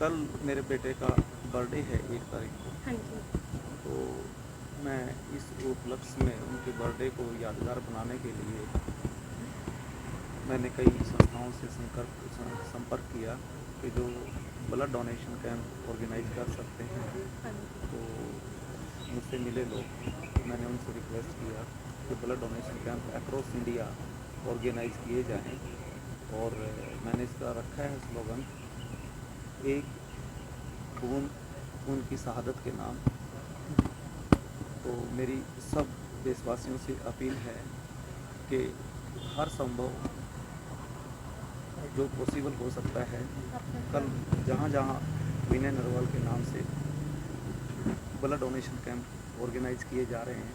कल मेरे बेटे का बर्थडे है 1 तारीख को। हाँ जी। तो मैं इस उपलक्ष्य में उनके बर्थडे को यादगार बनाने के लिए मैंने कई संस्थाओं से संपर्क किया कि जो ब्लड डोनेशन कैंप ऑर्गेनाइज कर सकते हैं। हाँ जी। तो मुझसे मिले लोग, मैंने उनसे रिक्वेस्ट किया कि blood donation camp across India organise किए जाएं। और मैंने इसका रखा है स्लोगन, एक खून खून की शहादत के नाम। तो मेरी सब देशवासियों से अपील है कि हर संभव जो पॉसिबल हो सकता है, कल जहाँ जहाँ विनय नरवाल के नाम से ब्लड डोनेशन कैंप ऑर्गेनाइज किए जा रहे हैं,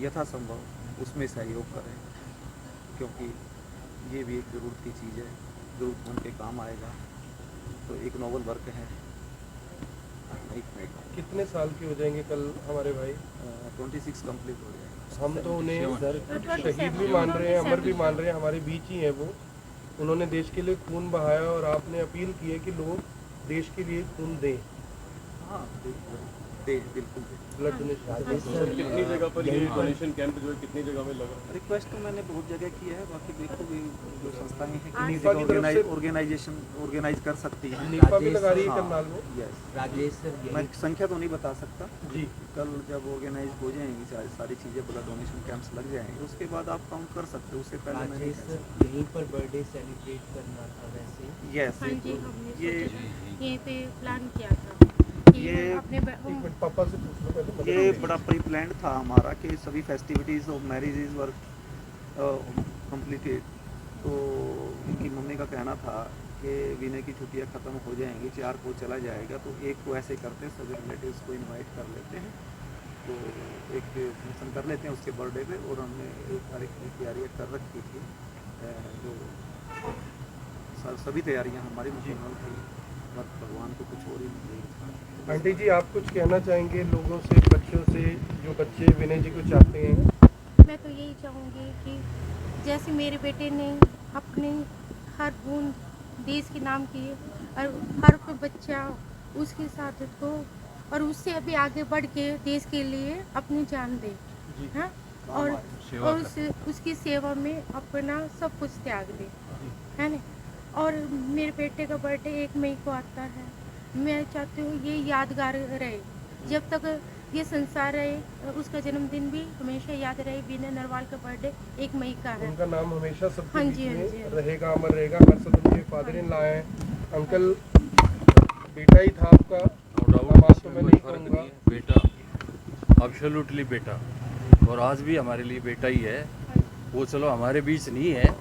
यथासंभव उसमें सहयोग करें, क्योंकि ये भी एक ज़रूरत की चीज़ है, ज़रूरतमंद के काम आएगा। तो एक नोबल वर्क है। कितने साल के हो जाएंगे कल हमारे भाई? 26 कंप्लीट हो जाएगा। हम तो उन्हें सर शहीद भी मान रहे हैं, अमर भी मान रहे हैं, हमारे बीच ही है वो। उन्होंने देश के लिए खून बहाया और आपने अपील की है कि लोग देश के लिए खून दें। हाँ, बिल्कुल। ब्लड डोनेशन कितनी जगह पर ये डोनेशन कैंप जो है कितनी जगह में लगा? रिक्वेस्ट तो मैंने बहुत जगह की है, बाकी देखो भी जो संस्थाएं हैं कितनी नीफा की तरफ जगह से ऑर्गेनाइजेशन ऑर्गेनाइज कर सकती हैं। नीफा भी लगा रही है करनाल में। यस, राजेश सर मैं संख्या तो नहीं बता सकता जी। कल जब ऑर्गेनाइज हो जाएंगी सारी चीज़ें, ब्लड डोनेशन कैंप्स लग जाएंगे, उसके बाद आप काउंट कर सकते हो। उससे पहले मैं राजेश सर यहीं पर बर्थडे सेलिब्रेट करना था वैसे। यस, हाँ जी, हमने ये यहीं पे प्लान किया था कि ये अपने एक मिनट पापा से पूछ लो पहले। ये बड़ा प्री प्लान था हमारा कि सभी festivities of marriages were completed. तो इनकी मम्मी का कहना था कि विनय की छुट्टियां ख़त्म हो जाएंगी, 4 को चला जाएगा, तो 1 को ऐसे करते हैं, सभी रिलेटिव्स को इनवाइट कर लेते हैं, तो एक फंक्शन कर लेते हैं उसके बर्थडे पे। और हमने 1 तारीख की तैयारियाँ कर रखी थी, जो सभी तैयारियाँ हमारी मुकम्मल थी, बस भगवान को कुछ और ही नहीं था। आंटी जी, आप कुछ कहना चाहेंगे लोगों से, बच्चों से, जो बच्चे विनय जी को चाहते हैं? मैं तो यही चाहूँगी कि जैसे मेरे बेटे ने अपने हर बूंद देश के नाम किए और हर कोई बच्चा उसके साथ को और उससे अभी आगे बढ़ के देश के लिए अपनी जान दे, हाँ, और उसकी सेवा में अपना सब कुछ त्याग दे, है ना। और मेरे बेटे का बर्थडे 1 मई को आता है। मैं चाहती हूँ ये यादगार रहे, जब तक ये संसार रहे, उसका जन्मदिन भी हमेशा याद रहे। विनय नरवाल का बर्थडे 1 मई का है। उनका नाम हमेशा सबके हाँ बीच जी, हाँ में जी, हाँ जी। रहेगा, अमर रहेगा। हर सब उनके फादर इन लाए हैं। अंकल बेटा ही था आपका, हम आप तो मैं नहीं कहूँगा। बेटा, एब्सोल्युटली बेटा, और आज भी हमारे लिए बेटा ही है। वो चलो हमारे बीच नहीं है,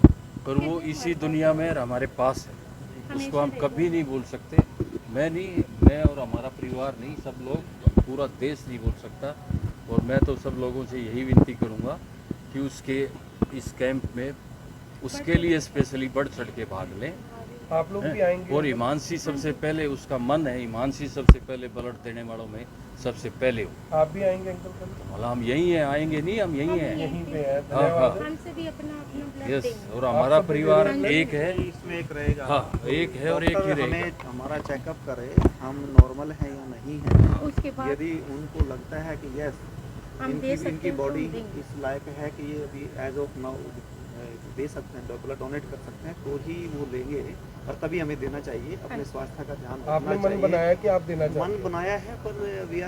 पर वो इसी दुनिया में और हमारे पास है, उसको हम कभी नहीं भूल सकते। मैं नहीं, मैं और हमारा परिवार नहीं, सब लोग, पूरा देश नहीं भूल सकता। और मैं तो सब लोगों से यही विनती करूँगा कि उसके इस कैंप में उसके लिए स्पेशली बढ़ चढ़ के भाग लें। आप लोग भी आएंगे? और हिमांशी सबसे पहले, उसका मन है हिमांशी सबसे पहले ब्लड देने वालों में सबसे पहले हो। आप भी आएंगे अंकल कल? मतलब हम यहीं हैं, आएंगे नहीं, हम यहीं हैं। यहीं पे है। हाँ, धन्यवाद। हमसे भी अपना ब्लड यस, देंगे। और हमारा सब भी परिवार दे रहे हैं। एक है। इसमें एक रहेगा। हाँ, एक है और एक ही डॉक्टर रहेगा। हमें हमारा चेकअप करे, हम नॉर्मल हैं या नहीं हैं। उसके बाद यदि उनको लगता है कि यस, हम दे सकते इनकी हैं तो बॉडी हम देंगे। इस लायक है कि ये अभी एज ऑफ नाउ दे सकते हैं, ब्लड डोनेट कर सकते हैं, तो ही वो लेंगे। और तभी हमें देना चाहिए, अपने स्वास्थ्य का ध्यान रखना आपने मन चाहिए। बनाया कि आप देना चाहते मन हैं? बनाया है, पर वी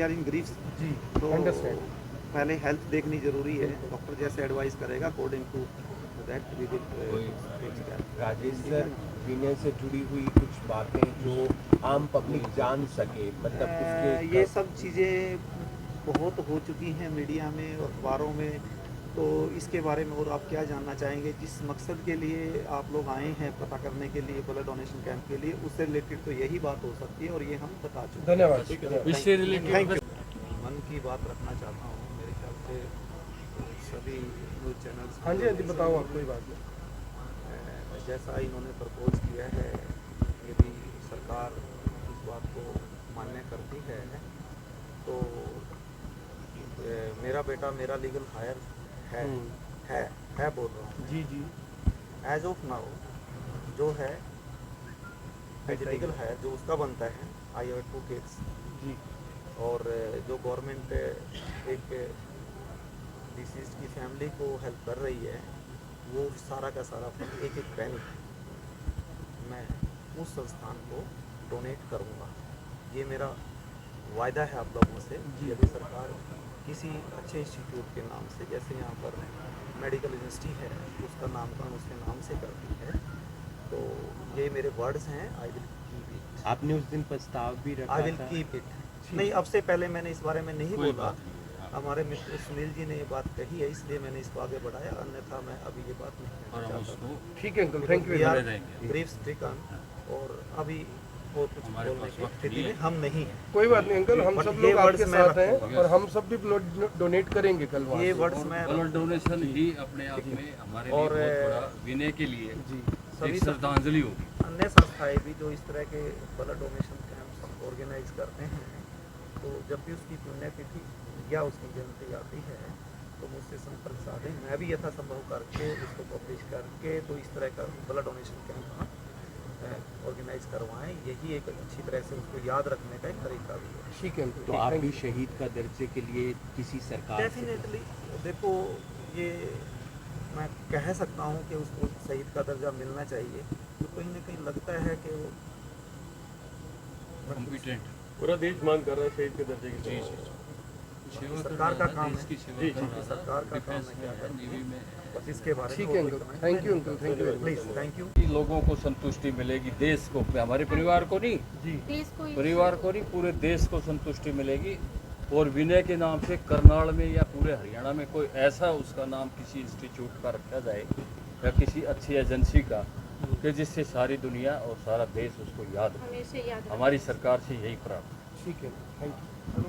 आर इन ग्रीफ। जी, तो अंडरस्टैंड। पहले हेल्थ देखनी जरूरी है। डॉक्टर जैसे एडवाइस करेगा according to that we will. Rajesh sir, Vinay से जुड़ी हुई कुछ बातें जो आम पब्लिक जान सके, मतलब उसके ये सब चीज़ें बहुत हो चुकी हैं मीडिया में और अखबारों में, तो इसके बारे में और आप क्या जानना चाहेंगे? जिस मकसद के लिए आप लोग आए हैं पता करने के लिए, ब्लड डोनेशन कैंप के लिए, उससे रिलेटेड तो यही बात हो सकती है, और ये हम बता चुके हैं। धन्यवाद। इससे रिलेटेड थैंक यू। मन की बात रखना चाहता हूँ, मेरे ख्याल से सभी न्यूज़ चैनल्स। हाँ जी, हाँ जी, बताओ आप, कोई बात नहीं। जैसा इन्होंने प्रपोज किया है, यदि सरकार इस बात को मान्य करती है, तो मेरा बेटा मेरा लीगल हायर है बोल रहा हूँ। जी जी। एज ऑफ नाउ जो है एजुकेटिकल है जो उसका बनता है, आई हैव 2 किड्स, जी और जो गवर्नमेंट एक डिसीज की फैमिली को हेल्प कर रही है, वो सारा का सारा फंड एक एक पेनी मैं उस संस्थान को डोनेट करूँगा। ये मेरा वायदा है आप लोगों से। यदि सरकार किसी अच्छे इंस्टीट्यूट के नाम से, जैसे यहाँ पर मेडिकल यूनिवर्सिटी है, उसका नामकरण उसके नाम से करती है, तो ये मेरे वर्ड्स हैं, आई विल कीप इट। आपने उस दिन प्रस्ताव भी रखा आई विल था। Keep it. नहीं, अब से पहले मैंने इस बारे में नहीं कोई बोला। बात नहीं, हाँ। हमारे मित्र सुनील जी ने ये बात कही है, इसलिए मैंने इसको आगे बढ़ाया, अन्यथा मैं अभी ये बात नहीं और कहना हम चाहता उसको ठीक है uncle, thank you We are बने रहेंगे। brief stricken, और अभी और कुछ हमारे बोलने पास की वक्त स्थिति नहीं में है। हम नहीं हैं। कोई बात नहीं अंकल, हम But सब ये लोग words आपके मैं साथ हैं रखूंगा। और हम सब भी ब्लड डोनेट करेंगे कल वहाँ ये से। वर्ड्स मैं ब्लड डोनेशन ही अपने आप में हमारे लिए और, बहुत बड़ा विनय के लिए जी सभी एक श्रद्धांजलि होगी। अन्य संस्थाएं भी जो इस तरह के ब्लड डोनेशन कैंप्स ऑर्गेनाइज करते हैं, तो जब भी उसकी पुण्यतिथि या उसकी जयंती आती है तो मुझसे संपर्क साधें। मैं भी यथासंभव करके उसको पब्लिश करके तो इस तरह का ब्लड डोनेशन कैंप ऑर्गेनाइज करवाएं। यही एक अच्छी तरह से उसको याद रखने का एक तरीका भी है। ठीक है अंकल, तो आप thank भी you। शहीद का दर्जे के लिए किसी सरकार से डेफिनेटली देखो, ये मैं कह सकता हूँ कि उसको शहीद का दर्जा मिलना चाहिए, तो कहीं ना कहीं लगता है कि वो कॉम्पिटेंट पूरा देश मांग कर रहा है शहीद के दर्जे की। जी सेवा कर सरकार का रहा था, काम देश है। की सेवा जी, कर रहा था, सरकार का काम डिफेंस है में क्या है, करना। नेवी में बस इसके बारे में ठीक है uncle, thank you uncle, thank you very much. Please, thank you. कि लोगों को संतुष्टि मिलेगी, देश को, हमारे परिवार को नहीं, जी देश को परिवार को नहीं, पूरे देश को संतुष्टि मिलेगी। और विनय के नाम से करनाल में या पूरे हरियाणा में कोई ऐसा उसका नाम किसी इंस्टीट्यूट का रखा जाए या किसी अच्छी एजेंसी का, कि जिससे सारी दुनिया और सारा देश उसको याद रखे। हमेशा याद रखें। हमारी सरकार से यही प्रार्थना। ठीक है, थैंक यू।